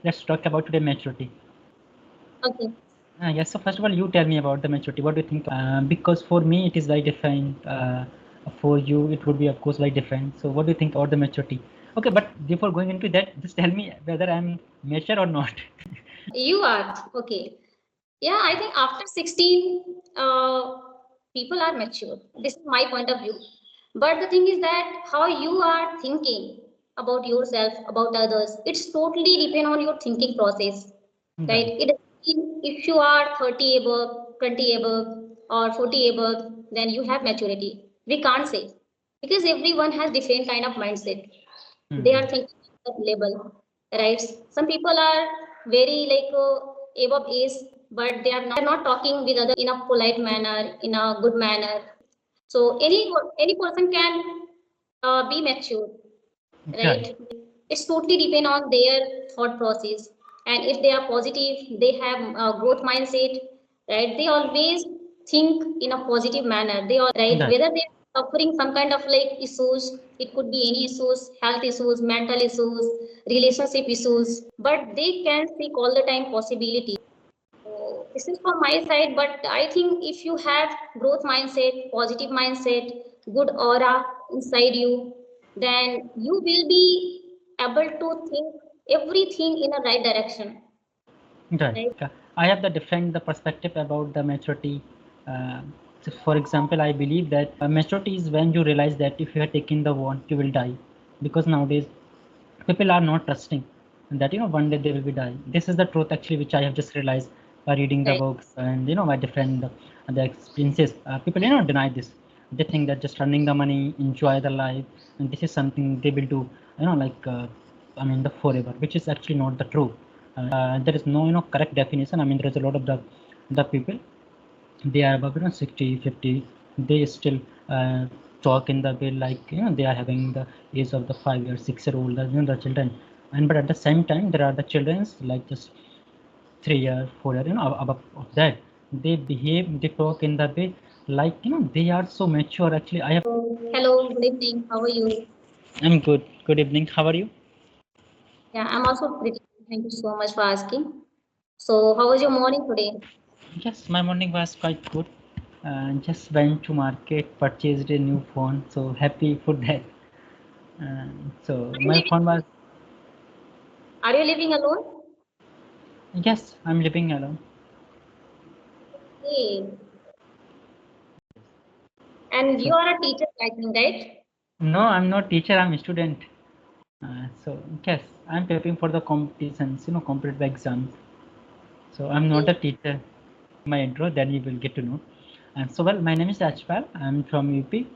Let's talk about today maturity. Okay. Yes, so first of all, you tell me about the maturity. What do you think? Because for me, it is very different. For you, it would be, of course, very different. So, what do you think about the maturity? Okay, but before going into that, just tell me whether I'm mature or not. You are okay. Yeah, I think after 16, people are mature. This is my point of view. But the thing is that how you are thinking about yourself, about others, it's totally depend on your thinking process, right? Right. If you are 30 above, 20 above, or 40 above, then you have maturity. We can't say because everyone has different kind of mindset. They are Hmm. thinking at level, right? Some people are very like above age, but they are not talking with other in a polite manner, in a good manner. So any person can be mature, Right. right? It's totally depend on their thought process, and if they are positive, they have a growth mindset, right? They always think in a positive manner. They all right, Right. whether they are suffering some kind of like issues, it could be any issues, health issues, mental issues, relationship issues, but they can seek all the time possibility. So this is from my side, but I think if you have growth mindset, positive mindset, good aura inside you, then you will be able to think everything in a right direction, Right. right? I have the different the perspective about the maturity. Uh, so for example, I believe that maturity is when you realize that if you are taking the one, you will die. Because nowadays people are not trusting that one day they will be dying. This is the truth actually, which I have just realized by reading the Right. books and my different the experiences. People deny this. They think that just earning the money, enjoy the life, and this is something they will do. Like I mean the forever, which is actually not the truth. There is no correct definition. I mean there is a lot of the people, they are above 60, 50. They still uh, talk in the way like they are having the age of the 5 year 6 year old, the children. And but at the same time there are the childrens like just 3 year 4 year, above of that. They behave, they talk in the way like they are so mature. Actually, I have. So, hello, good evening. How are you? I'm good. Good evening, how are you? Yeah, I'm also pretty good. Thank you so much for asking. So, how was your morning today? Yes, my morning was quite good. Just went to market, purchased a new phone, so happy for that. So Are you my living? phone was. Are you living alone? Yes, I'm living alone. Hey, and you So are a teacher, I think, right? no, I'm not teacher. I'm a student. So yes, I'm preparing for the competitions, competitive exams. So I'm not Okay. a teacher. My intro, then you will get to know. And so well, my name is Rajpal. I'm from UP.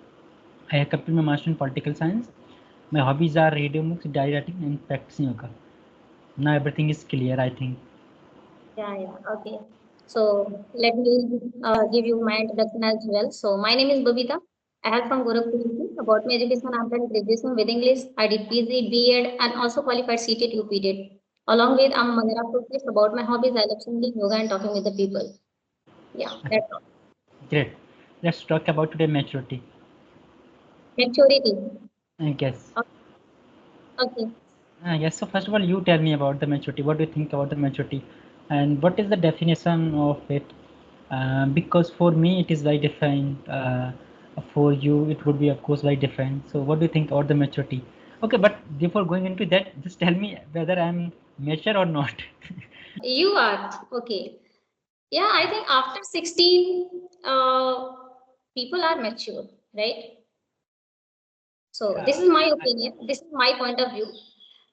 I have completed my master in political science. My hobbies are reading books, diary writing, and practicing yoga. Now everything is clear, I think. Yeah, yeah. Okay. So let me give you my introduction as well. So my name is Babita. I have from Gorakhpur. UP. About my education, I've done graduation with English. I did PG, B.Ed, and also qualified CTET, UPTET. Along with I'm Manara focused about my hobbies. I love singing, yoga, and talking with the people. Yeah, Okay, that's all. great. Let's talk about today maturity. Maturity. I guess. Okay. Yes, so first of all, you tell me about the maturity. What do you think about the maturity? And what is the definition of it? Because for me, it is very different. For you, it would be, of course, very different. So, what do you think about the maturity? Okay, but before going into that, just tell me whether I'm mature or not. You are okay. Yeah, I think after 16, people are mature, right? So this Yeah, is my opinion. This is my point of view.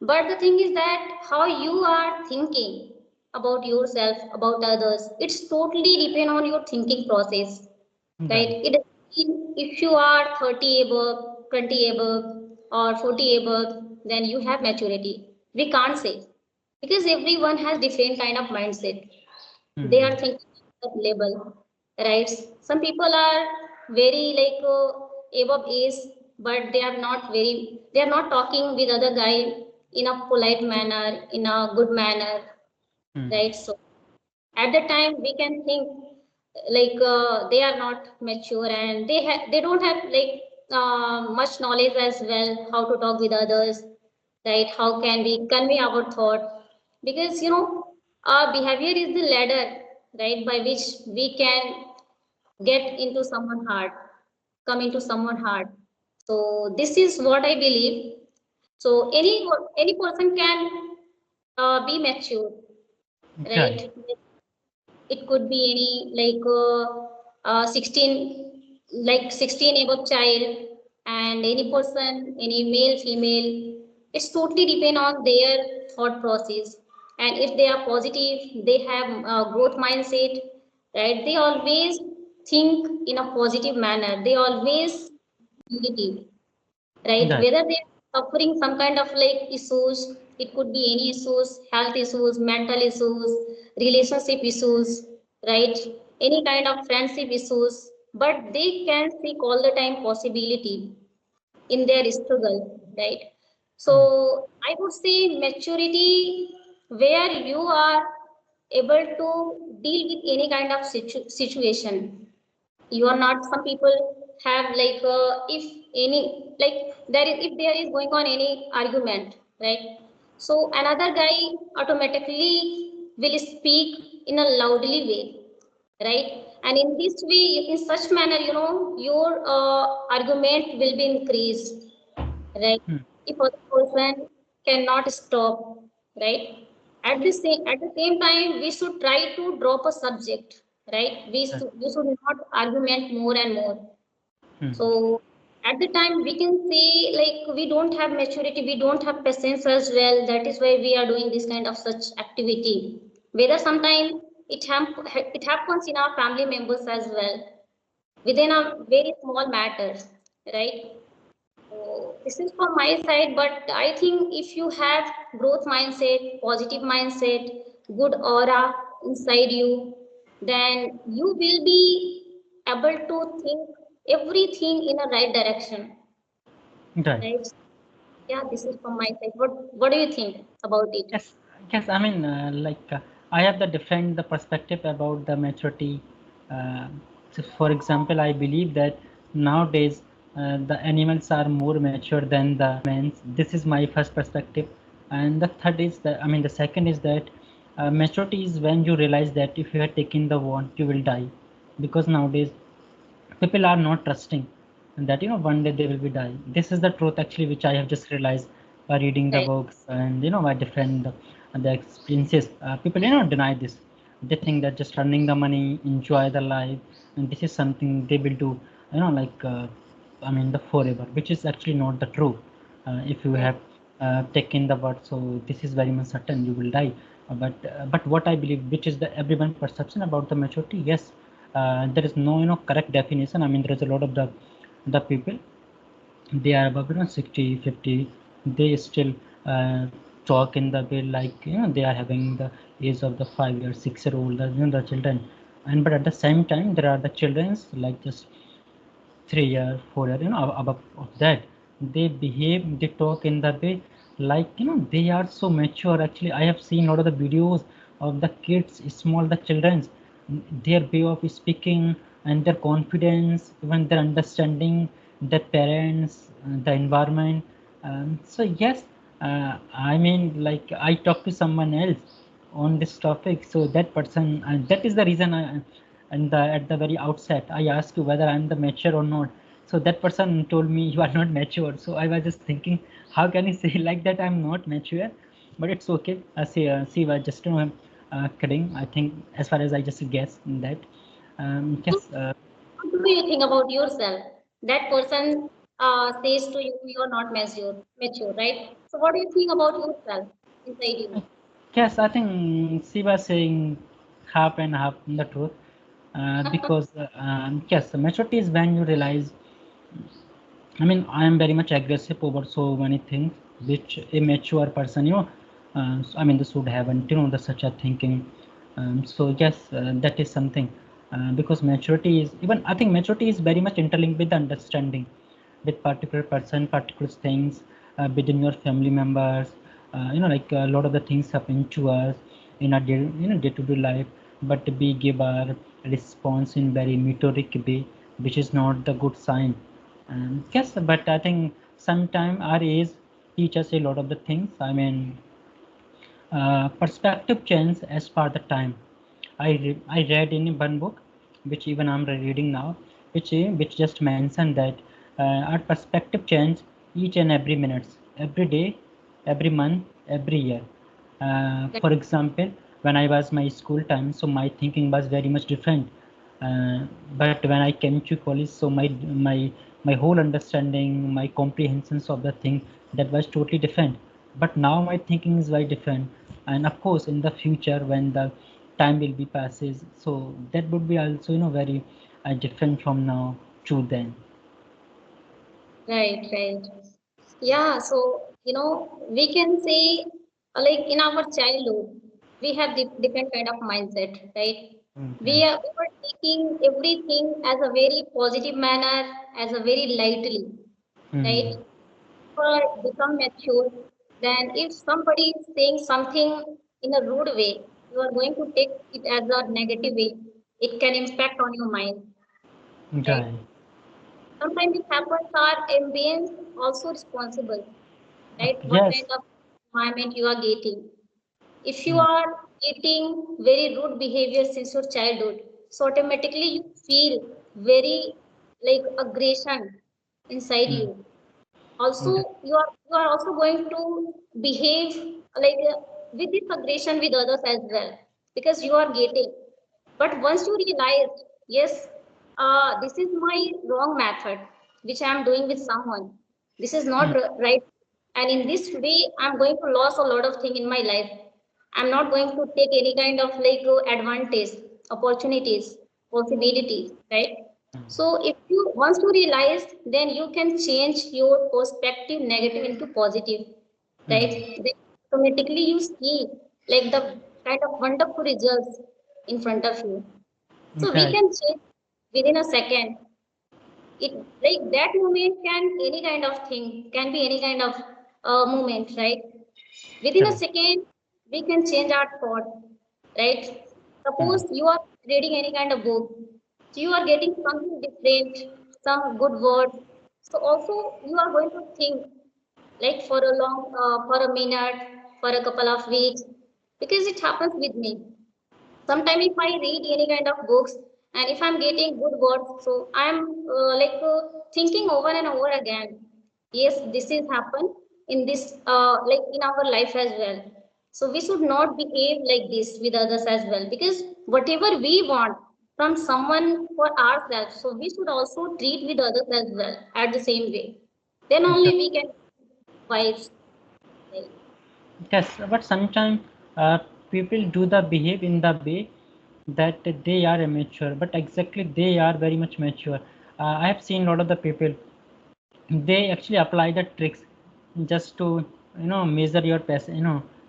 But the thing is that how you are thinking about yourself, about others, it's totally depend on your thinking process, right? right. If you are 30 above, 20 above, or 40 above, then you have maturity. We can't say because everyone has different kind of mindset. They are Hmm. thinking at level, right? Some people are very like above age, but they are not talking with other guy in a polite manner, in a good manner, Hmm. right? So at the time we can think like they are not mature, and they don't have like much knowledge as well how to talk with others, right? How can we convey our thought, because our behavior is the ladder, right, by which we can get into someone's heart, come into someone's heart. So this is what I believe. So any person can be mature, Right. right? It could be any like 16, like 16 above child, and any person, any male, female. It's totally depend on their thought process. And if they are positive, they have growth mindset, right? They always think in a positive manner. They always positive, right? Right. Whether they're suffering some kind of like issues, it could be any issues, health issues, mental issues, relationship issues, right? Any kind of friendship issues, but they can seek all the time possibility in their struggle, right? So Right. I would say maturity, where you are able to deal with any kind of situation. You are not, some people have like if any, like there is, if there is going on any argument, right? So another guy automatically will speak in a loudly way, right? And in this way, in such manner, your argument will be increased, right? Hmm. If other person cannot stop, right? At the same time, we should try to drop a subject, right? Right. We should not argument more and more. Hmm. So at the time we can say like we don't have maturity, we don't have patience as well. That is why we are doing this kind of such activity. Whether sometimes it happens in our family members as well, within a very small matters, right? So this is from my side, but I think if you have growth mindset, positive mindset, good aura inside you, then you will be able to think everything in a right direction, Right. right? Yeah, this is from my side. What do you think about it? Yes, yes. I mean, I have the different the perspective about the maturity. Uh, so for example, I believe that nowadays the animals are more mature than the humans. This is my first perspective, and the third is that, I mean, the second is that maturity is when you realize that if you are taking the want, you will die, because nowadays people are not trusting that one day they will be dying. This is the truth actually, which I have just realized by reading the Right, books and by different the experiences. People deny this. They think that just earning the money, enjoy the life, and this is something they will do, I mean the forever, which is actually not the truth. If you right, have taken the word, so this is very much certain you will die. But what I believe, which is the everyone perception about the maturity, yes, there is no correct definition. I mean, there is a lot of the people, they are above 60, 50, they still uh, talk in the way like they are having the age of the 5 year 6 year old, the children. And but at the same time there are the childrens like just 3 year 4 year above of that. They behave, they talk in the way like they are so mature. Actually, I have seen a lot of the videos of the kids, small the childrens, their way of speaking and their confidence, even their understanding their parents, the environment. So yes, I mean, like I talk to someone else on this topic, so that person, and that is the reason and at the very outset I asked you whether I'm the mature or not. So that person told me you are not mature. So I was just thinking, how can you say like that I'm not mature? But it's okay. See, I just kidding. I think as far as I just guess that. so Yes. what do you think about yourself? That person says to you, you're not mature, right? So what do you think about yourself inside you? Yes, I think she was saying half and half the truth. Because yes, maturity is when you realize. I mean, I am very much aggressive over so many things, which a mature person, I mean, this would haven't, the such a thinking. So yes, that is something, because maturity is even, I think maturity is very much interlinked with understanding, with particular person, particular things, within your family members. Like a lot of the things happen to us in our day-to-day life, but we give our response in very meteoric way, which is not the good sign. Yes, but I think sometime our age teach us a lot of the things. I mean, Perspective change as per the time. I read in one book, which even I'm reading now, which just mentioned that our perspective change each and every minutes, every day, every month, every year. That- For example, when I was my school time, so my thinking was very much different. But when I came to college, so my whole understanding, my comprehensions of the thing, that was totally different. But now my thinking is very different, and of course, in the future when the time will be passes, so that would be also very different from now to then. Right, right. Yeah, so we can say like in our childhood, we have different kind of mindset, right? Okay. We were taking everything as a very positive manner, as a very lightly, Hmm. right? For become mature, then if somebody is saying something in a rude way, you are going to take it as a negative way. It can impact on your mind, right? Right. Sometimes it happens our ambience also responsible, right? What Yes. kind of environment you are getting. If you Hmm. are getting very rude behavior since your childhood, so automatically you feel very like aggression inside Hmm. you. Also, you are also going to behave like with this aggression with others as well because you are getting. But once you realize, yes, this is my wrong method, which I am doing with someone. This is not Hmm. right. And in this way, I'm going to lose a lot of things in my life. I'm not going to take any kind of like advantage, opportunities, possibilities, right? So if you once you realize, then you can change your perspective negative into positive, Hmm. right? Then automatically you see like the kind of wonderful results in front of you. So we Right. can change within a second. It like that moment can any kind of thing can be any kind of moment, right? Within a Correct. second, we can change our thought, right? Hmm. Suppose you are reading any kind of book, so you are getting something different, some good words. So also you are going to think like for a minute, for a couple of weeks, because it happens with me. Sometimes if I read any kind of books and if I'm getting good words, so I'm thinking over and over again, yes, this is happen in this like in our life as well. So we should not behave like this with others as well, because whatever we want from someone for ourselves, so we should also treat with others as well at the same way. Then only we can wise. Right? Yes, but sometimes people do the behave in the way that they are immature, but exactly they are very much mature. I have seen a lot of the people, they actually apply the tricks just to measure your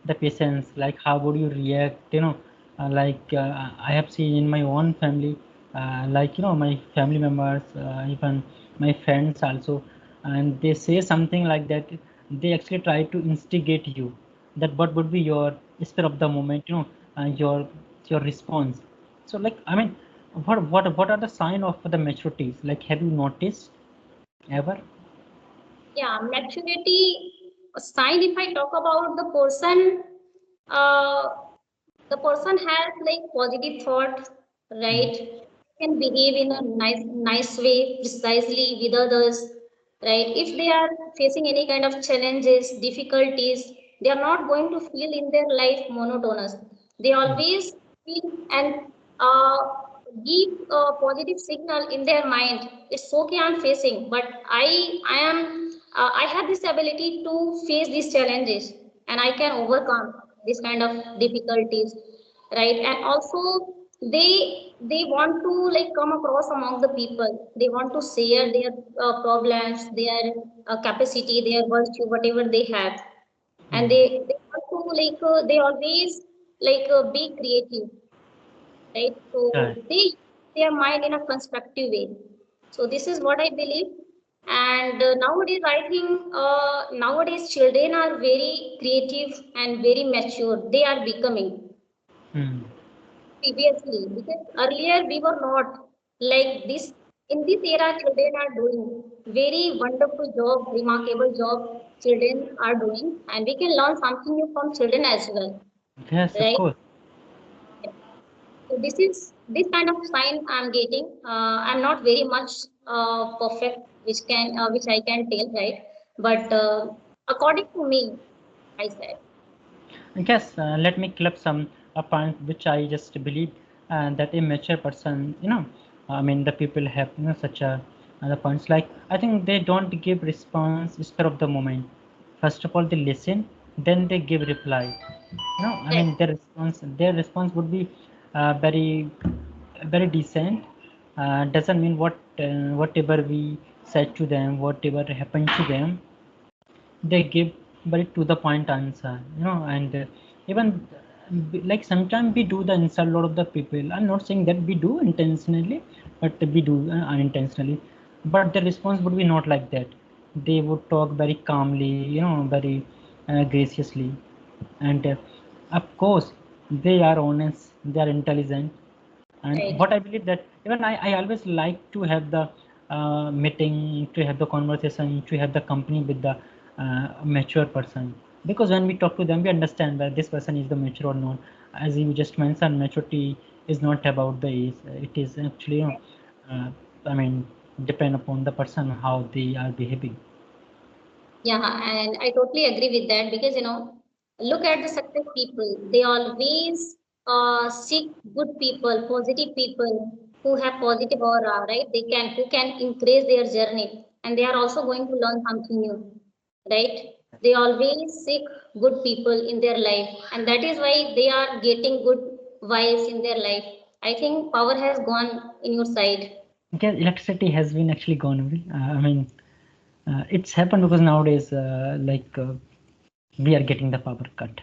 the patience, like how would you react, I have seen in my own family, my family members, even my friends also, and they say something like that, they actually try to instigate you, that what would be your spur of the moment, your response. So like, I mean, what are the sign of the maturities, like have you noticed ever? Yeah, maturity sign, if I talk about uh, the person has like positive thought, Hmm. right? Can behave in a nice way, precisely with others, right? If they are facing any kind of challenges, difficulties, they are not going to feel in their life monotonous. They Hmm. always feel and uh, give a positive signal in their mind. It's okay, I'm facing, but I am I have this ability to face these challenges and I can overcome this kind of difficulties, right? And also they want to like come across among the people. They want to share their problems, their capacity, their virtue, whatever they have. And Hmm. they want to they always be creative, right? So Right. they use their mind in a constructive way. So this is what I believe. And nowadays, I think nowadays children are very creative and very mature. They are becoming Hmm. previously, because earlier we were not like this. In this era, children are doing very wonderful job, remarkable job. Children are doing, and we can learn something new from children as well. Yes, of right? course. So this kind of sign I'm getting. I'm not very much perfect, which I can tell, right? But according to me, I said, Yes, let me club some a point which I just believe that a mature person, I mean the people have such a other points like I think they don't give response spur of the moment. First of all, they listen, then they give reply. I right, mean their response would be very very decent. Doesn't mean whatever we said to them, whatever happened to them, they give very to the point answer, and even like sometimes we do the insult a lot of the people. I'm not saying that we do intentionally, but we do unintentionally. But the response would be not like that. They would talk very calmly, very graciously, and of course they are honest, they are intelligent. And right. what I believe that even I always like to have the meeting, to have the conversation, to have the company with the mature person, because when we talk to them we understand whether this person is the mature or not. As you just mentioned, maturity is not about the age. It is actually, uh, I mean, depend upon the person how they are behaving. Yeah, and I totally agree with that because look at the success people. They always seek good people, positive people who have positive aura, right? Who can increase their journey, and they are also going to learn something new, right? They always seek good people in their life, and that is why they are getting good vibes in their life. I think power has gone in your side. Because electricity has been actually gone away. I mean, it's happened because nowadays, we are getting the power cut.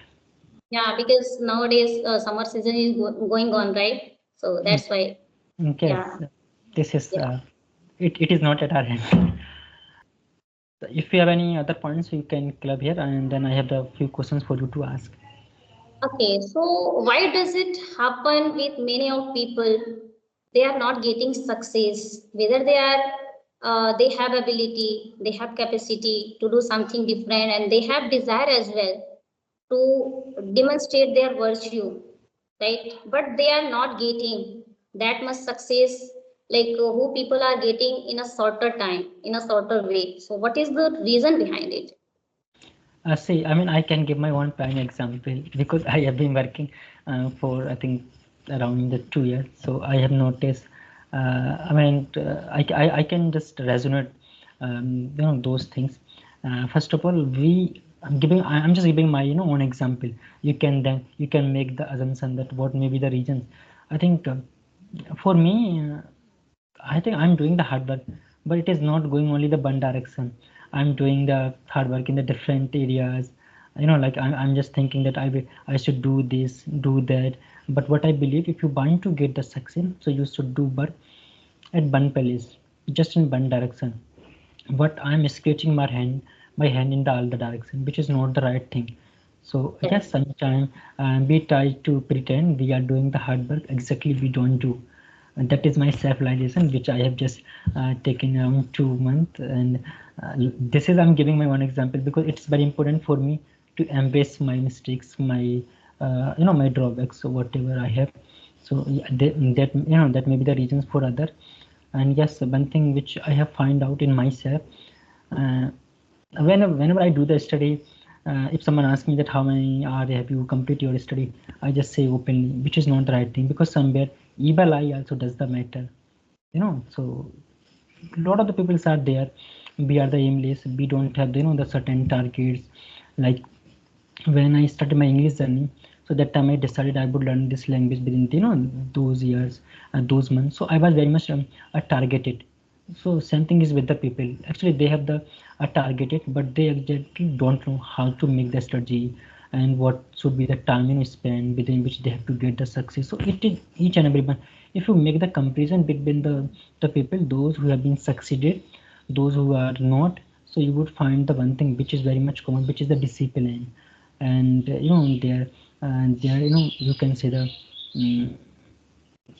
Yeah, because nowadays summer season is going on, right? So Mm. that's why. Yes, Yeah. this is Yeah. it is not at our hand. If you have any other points, you can club here, and then I have the few questions for you to ask. Okay. So why does it happen with many of people? They are not getting success. Whether they have ability, they have capacity to do something different, and they have desire as well to demonstrate their virtue, right? But they are not getting that much success like who people are getting in a shorter time, in a shorter way. So what is the reason behind it? See, I mean, I can give my one prime example because I have been working for I think around the 2 years. So I have noticed. I mean, I can just resonate, those things. First of all, I'm just giving my own example. You can make the assumption that what may be the reasons. I think for me. I think I'm doing the hard work, but it is not going only the one direction. I'm doing the hard work in the different areas. Like I'm just thinking that I should do this, do that. But what I believe, if you want to get the success, so you should do work at one place, just in one direction. But I'm scratching my hand in the other direction, which is not the right thing. So Right. yes, sometimes we try to pretend we are doing the hard work. Exactly, we don't do. And that is my self-realization, which I have just taken around 2 months. And this is I'm giving my one example because it's very important for me to embrace my mistakes, my drawbacks, so whatever I have. So yeah, that may be the reasons for other. And yes, one thing which I have find out in myself, uh, whenever I do the study, if someone asks me that how many hours have you complete your study, I just say openly, which is not the right thing, because somewhere evil eye also does the matter. So a lot of the peoples are there. We are the aimless. We don't have the certain targets. Like when I started my English journey, so that time I decided I would learn this language within those years, those months. So I was very much targeted. So same thing is with the people. Actually, they have the targeted, but they exactly don't know how to make the strategy and what should be the time spend within which they have to get the success. So it is each and every one. If you make the comparison between the people, those who have been succeeded, those who are not, so you would find the one thing which is very much common, which is the discipline. And there you can say the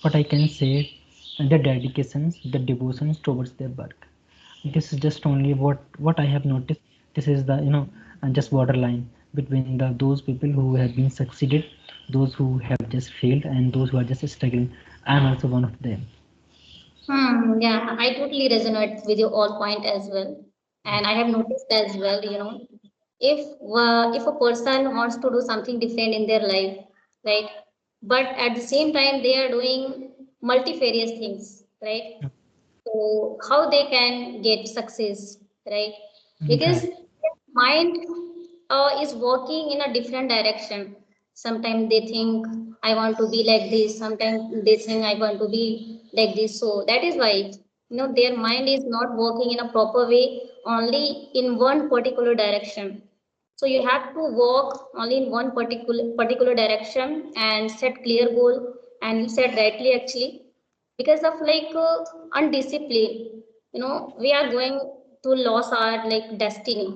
what I can say, the dedications, the devotions towards their work. This is just only what I have noticed. This is the just borderline. between those people who have been succeeded, those who have just failed, and those who are just struggling. I am also one of them. Yeah, I totally resonate with your all point as well. And I have noticed as well, if a person wants to do something different in their life, right? But at the same time, they are doing multifarious things, right? So how they can get success, right? Because Right. their mind is working in a different direction. Sometimes they think I want to be like this. Sometimes they think I want to be like this. So that is why their mind is not working in a proper way, only in one particular direction. So you have to walk only in one particular direction and set clear goal. And you said rightly actually, because of undiscipline, we are going to lose our like destiny,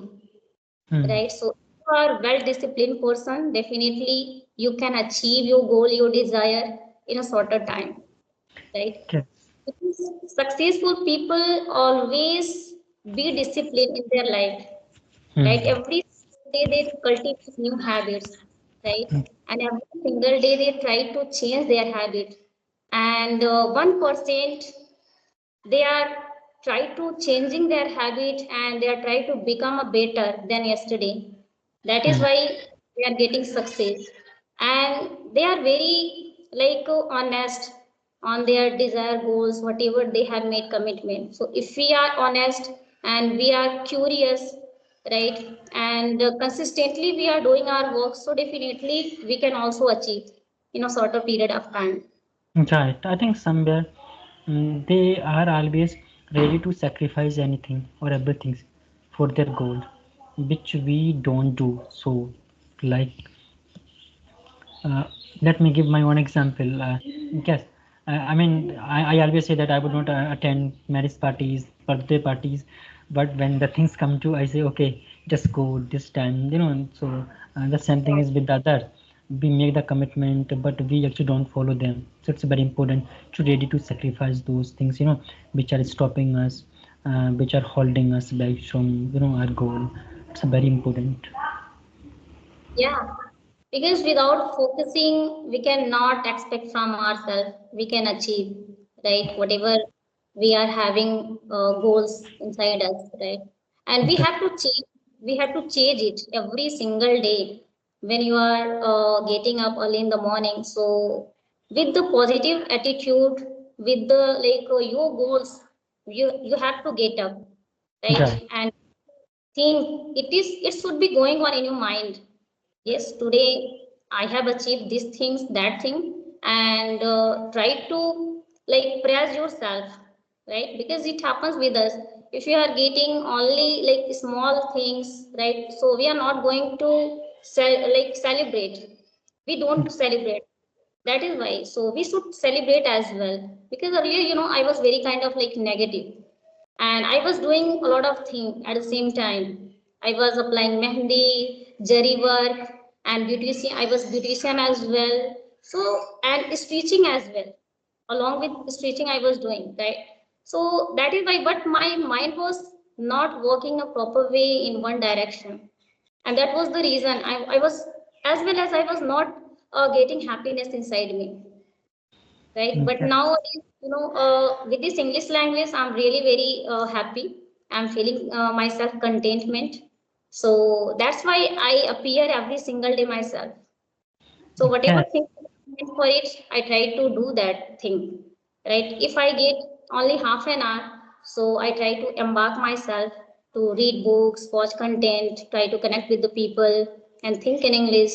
Hmm. right? So if you are well disciplined person, definitely you can achieve your goal, your desire in a shorter time, right? Yes. Because successful people always be disciplined in their life, Hmm. right? Every day they cultivate new habits, right? And every single day they try to change their habit. And 1% they are try to changing their habit, and they are try to become a better than yesterday. That is Hmm. why they are getting success. And they are very honest on their desired goals, whatever they have made commitment. So if we are honest and we are curious, right, and consistently we are doing our work, so definitely we can also achieve in a shorter period of time. Right. I think somewhere they are always ready to sacrifice anything or everything for their goal, which we don't do. So, like, uh, let me give my own example. Yes, I always say that I would not attend marriage parties, birthday parties, but when the things come to, I say, okay, just go this time, And so the same thing is with the other. We make the commitment, but we actually don't follow them. So it's very important to ready to sacrifice those things, which are stopping us, which are holding us back from, our goal. It's very important. Yeah, because without focusing, we cannot expect from ourselves we can achieve, right? Whatever we are having goals inside us, right? And we Okay. have to change. We have to change it every single day when you are getting up early in the morning. So with the positive attitude, with the your goals, you have to get up, right? Right. And think it should be going on in your mind. Yes, today I have achieved these things, that thing. And try to praise yourself, right? Because it happens with us. If you are getting only small things, right, so we are not going to celebrate. We don't celebrate. That is why, so we should celebrate as well. Because earlier, I was very kind of negative, and I was doing a lot of things at the same time. I was applying mehndi, jari work, and beautician. I was beautician as well. So, and stitching as well. Along with stitching, I was doing, right. So that is why, but my mind was not working a proper way in one direction, and that was the reason I was, as well as I was not getting happiness inside me, right? But Yes. nowadays, with this English language, I'm really very happy. I'm feeling myself contentment. So that's why I appear every single day myself. So whatever Yes. thing I meant for it, I try to do that thing, right? If I get only half an hour, so I try to embark myself to read books, watch content, try to connect with the people, and think in English,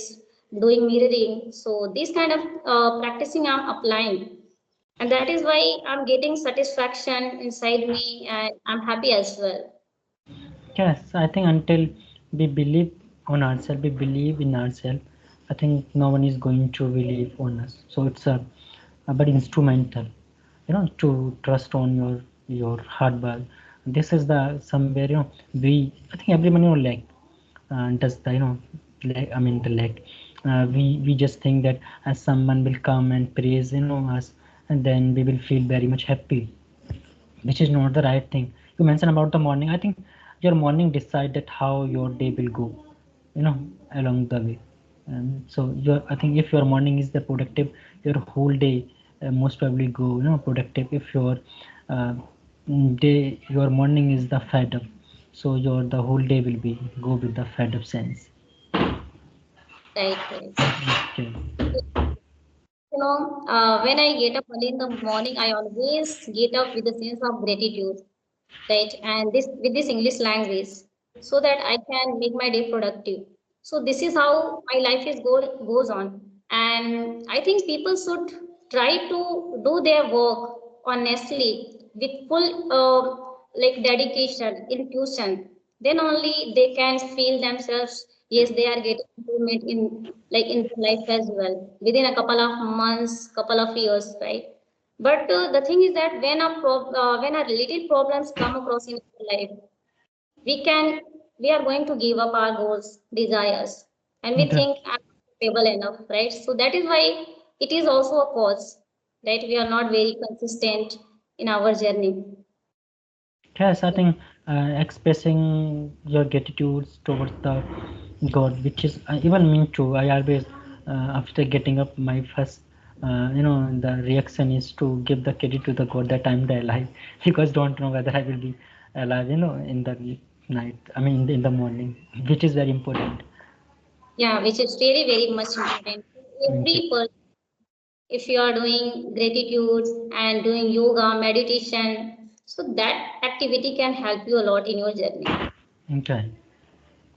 doing mirroring. So this kind of practicing I'm applying, and that is why I'm getting satisfaction inside me, and I'm happy as well. Yes, I think until we believe on ourselves, we believe in ourselves, I think no one is going to believe on us. So it's a very instrumental, to trust on your hard work. This is the somewhere, I think everyone, like does the, like, the like, we just think that as someone will come and praise, us, and then we will feel very much happy, which is not the right thing. You mentioned about the morning. I think your morning decide that how your day will go. you know, along the way. So your, I think if your morning is the productive, your whole day most probably go, you know, productive. If your uh, day, your morning is the fed up, so your the whole day will be go with the fed up sense. Right, right. Okay. When I get up early in the morning, I always get up with a sense of gratitude, right? And this with this English language, so that I can make my day productive. So this is how my life goes on, and I think people should try to do their work honestly with full like dedication, intuition. Then only they can feel themselves. Yes, they are getting improvement in in their life as well within a couple of months, couple of years, right? But the thing is that when a little problems come across in our life, we can we are going to give up our goals, desires, and we Okay. think I'm not capable enough, right? So that is why it is also a cause that we are not very consistent in our journey. Yes, I think expressing your gratitude towards the God, which is even me too. I always, after getting up, my first, the reaction is to give the credit to the God that I'm alive, because don't know whether I will be alive, in the night. I mean, in the morning, which is very important. Yeah, which is very very much important. Okay. Every person, if you are doing gratitude and doing yoga, meditation, so that activity can help you a lot in your journey. Okay.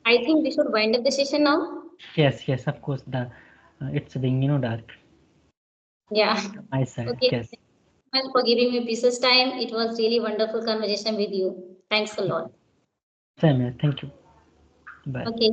I think we should wind up the session now. Yes, yes, of course. The it's being dark. Yeah. My side. Okay. Yes. Thank you for giving me precious time. It was really wonderful conversation with you. Thanks a lot. Same here. Thank you. Bye. Okay.